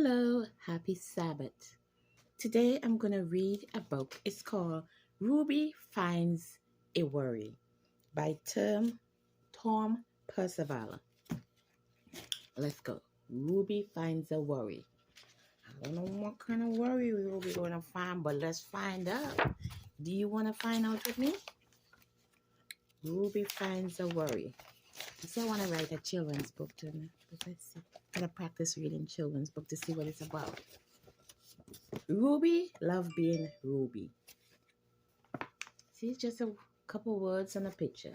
Hello, happy Sabbath. Today I'm going to read a book. It's called Ruby Finds a Worry by Tom Percival. Let's go. Ruby finds a worry. I don't know what kind of worry Ruby going to find, but let's find out. Do you want to find out with me? Ruby finds a worry. I say I want to write a children's book too. But let's see. I'm going to practice reading children's book to see what it's about. Ruby loved being Ruby. See, it's just a couple words and a picture.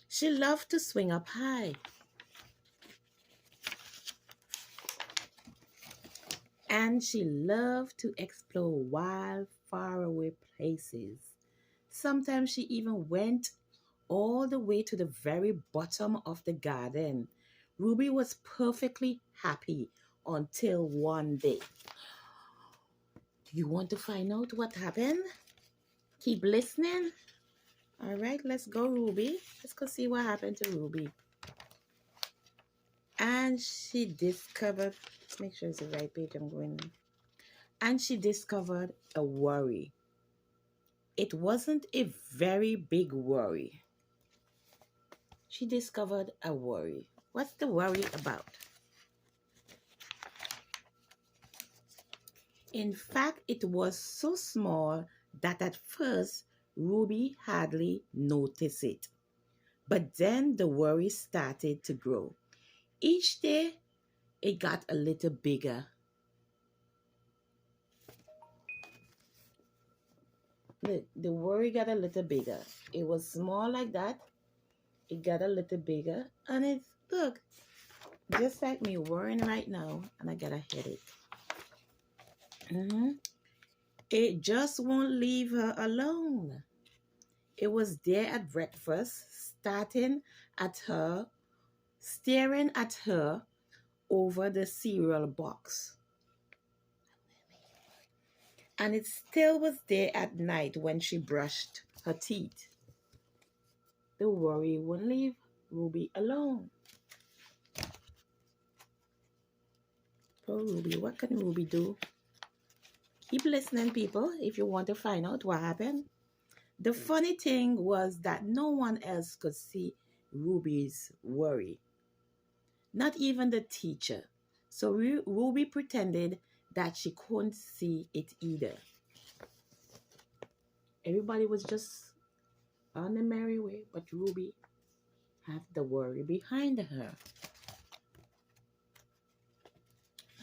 She loved to swing up high. And she loved to explore wild, faraway places. Sometimes she even went all the way to the very bottom of the garden. Ruby was perfectly happy until one day. Do you want to find out what happened? Keep listening. All right, let's go, Ruby. Let's go see what happened to Ruby. And she discovered, let's make sure it's the right page I'm going on. And she discovered a worry. It wasn't a very big worry. She discovered a worry. What's the worry about? In fact, it was so small that at first Ruby hardly noticed it. But then the worry started to grow. Each day, it got a little bigger. Look, the worry got a little bigger. It was small like that. It got a little bigger. And it's, look, just like me worrying right now, and I got a headache. It just won't leave her alone. It was there at breakfast, staring at her over the cereal box. And it still was there at night when she brushed her teeth. The worry wouldn't leave Ruby alone. Poor Ruby, what can Ruby do? Keep listening, people, if you want to find out what happened. The funny thing was that no one else could see Ruby's worry. Not even the teacher. So Ruby pretended that she couldn't see it either. Everybody was just on the merry way, but Ruby had the worry behind her.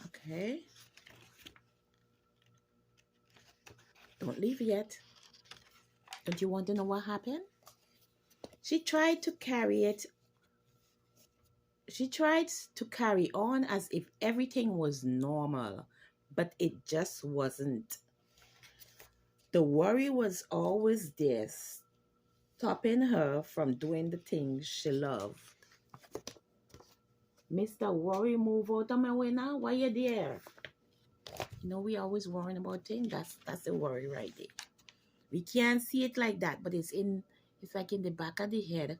Okay. Don't leave yet. Don't you want to know what happened? She tried to carry on as if everything was normal, but it just wasn't. The worry was always there, stopping her from doing the things she loved. Mr. Worry, move out of my way now. Why you there? You know, we always worrying about things. That's the worry right there. We can't see it like that, but it's like in the back of the head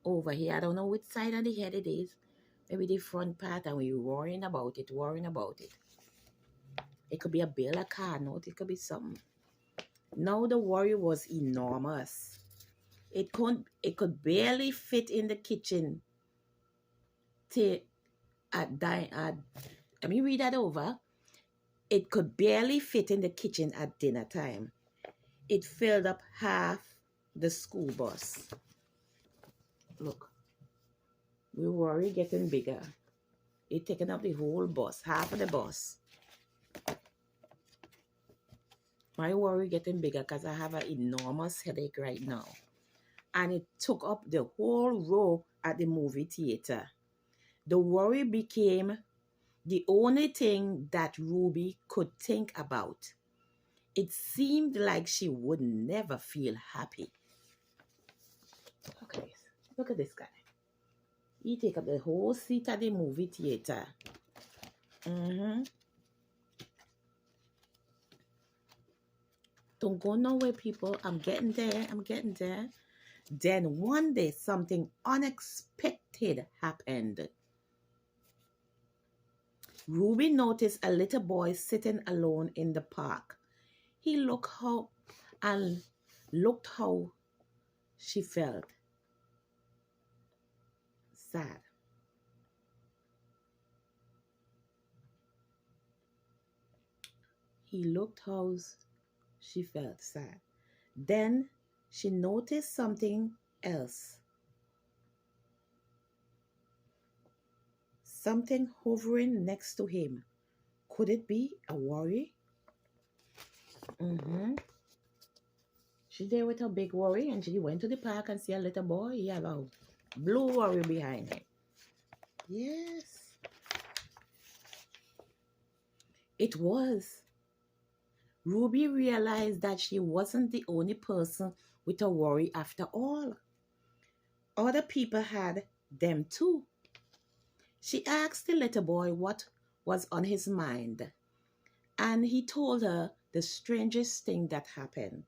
over here. I don't know which side of the head it is. Maybe the front part, and we're worrying about it. It could be a bill, a car note. It could be something. Now the worry was enormous. It could barely fit in the kitchen. Let me read that over. It could barely fit in the kitchen at dinner time. It filled up half the school bus. Look, we worry getting bigger. It taking up the whole bus, half of the bus. My worry getting bigger because I have an enormous headache right now. And it took up the whole row at the movie theater. The worry became the only thing that Ruby could think about. It seemed like she would never feel happy. Okay, look at this guy. He take up the whole seat at the movie theater. Don't go nowhere, people. I'm getting there. Then one day, something unexpected happened. Ruby noticed a little boy sitting alone in the park. He and looked how she felt sad. He looked how she felt sad. Then she noticed something else. Something hovering next to him. Could it be a worry? Mm-hmm. She's there with a big worry, and she went to the park and see a little boy. He had a blue worry behind him. Yes, it was. Ruby realized that she wasn't the only person with a worry after all. Other people had them too. She asked the little boy what was on his mind, and he told her the strangest thing that happened.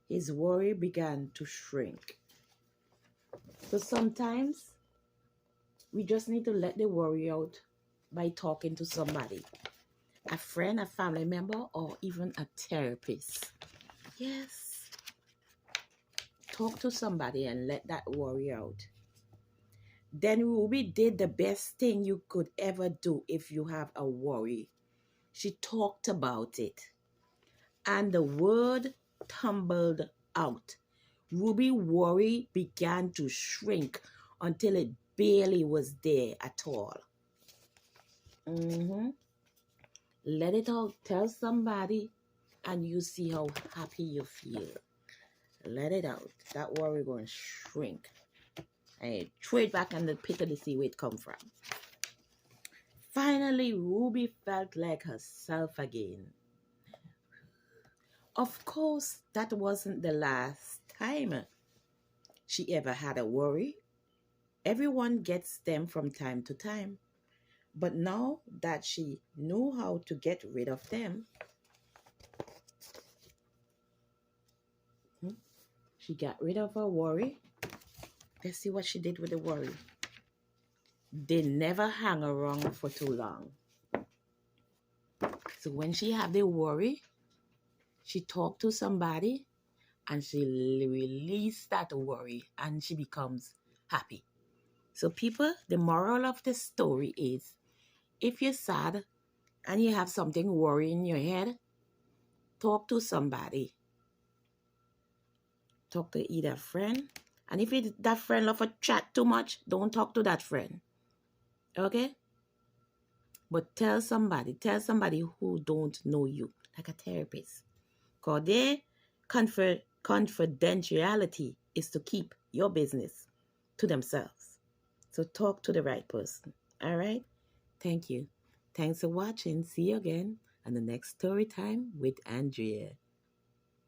His worry began to shrink. So sometimes we just need to let the worry out by talking to somebody, a friend, a family member, or even a therapist. Yes, talk to somebody and let that worry out. Then Ruby did the best thing you could ever do if you have a worry. She talked about it, and the word tumbled out. Ruby's worry began to shrink until it barely was there at all. Mm-hmm. Let it out. Tell somebody, and you see how happy you feel. Let it out. That worry going to shrink. And throw it back in the pit of the sea where it come from. Finally, Ruby felt like herself again. Of course, that wasn't the last time she ever had a worry. Everyone gets them from time to time. But now that she knew how to get rid of them, she got rid of her worry. Let's see what she did with the worry. They never hang around for too long. So when she have the worry, she talked to somebody and she released that worry and she becomes happy. So people, the moral of the story is, if you're sad and you have something worrying in your head, talk to somebody. Talk to either friend. And if that friend love to chat too much, don't talk to that friend. Okay? But tell somebody who don't know you, like a therapist. Because their confidentiality is to keep your business to themselves. So talk to the right person. All right? Thank you. Thanks for watching. See you again on the next story time with Andrea.